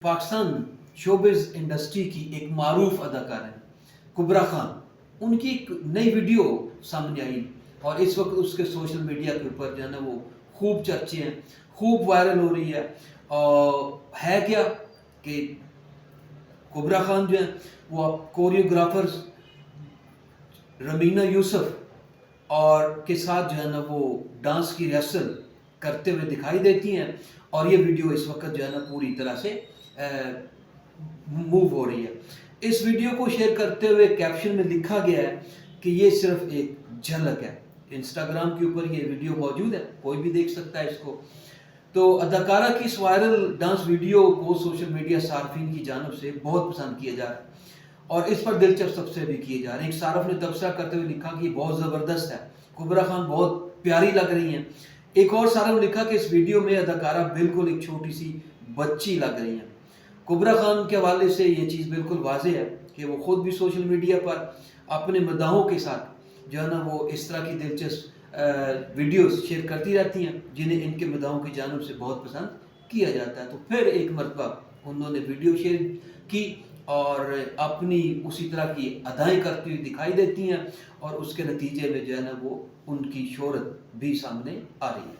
Pakistan showbiz industry کی ایک معروف اداکار ہے کبرا خان. ان کی ایک نئی ویڈیو سامنے آئی اور اس وقت اس کے سوشل میڈیا کے اوپر جو ہے نا وہ خوب چرچے ہیں, خوب وائرل ہو رہی ہے. ہے کیا کہ کبرا خان جو ہے وہ کوریوگرافرز رمینا یوسف اور کے ساتھ جو ہے نا وہ ڈانس کی ریہرسل کرتے ہوئے دکھائی دیتی ہیں, اور یہ ویڈیو اس وقت جو ہے نا پوری طرح سے موو ہو رہی ہے. اس ویڈیو کو شیئر کرتے ہوئے کیپشن میں لکھا گیا ہے کہ یہ صرف ایک جھلک ہے. انسٹاگرام کے اوپر یہ ویڈیو موجود ہے, کوئی بھی دیکھ سکتا ہے اس کو. تو اداکارہ کی اس وائرل ڈانس ویڈیو کو سوشل میڈیا صارفین کی جانب سے بہت پسند کیا جا رہا ہے اور اس پر دلچسپ تبصرے بھی کیے جا رہے ہیں. ایک صارف نے تبصرہ کرتے ہوئے لکھا کہ یہ بہت زبردست ہے, کبرا خان بہت پیاری لگ رہی ہیں. ایک اور صارف نے لکھا کہ اس ویڈیو میں اداکارہ بالکل ایک چھوٹی سی بچی لگ رہی ہیں. کبرا خان کے حوالے سے یہ چیز بالکل واضح ہے کہ وہ خود بھی سوشل میڈیا پر اپنے مداحوں کے ساتھ جو ہے نا وہ اس طرح کی دلچسپ ویڈیوز شیئر کرتی رہتی ہیں جنہیں ان کے مداحوں کی جانب سے بہت پسند کیا جاتا ہے. تو پھر ایک مرتبہ انہوں نے ویڈیو شیئر کی اور اپنی اسی طرح کی ادائیں کرتی ہوئی دکھائی دیتی ہیں, اور اس کے نتیجے میں جو ہے نا وہ ان کی شہرت بھی سامنے آ رہی ہے.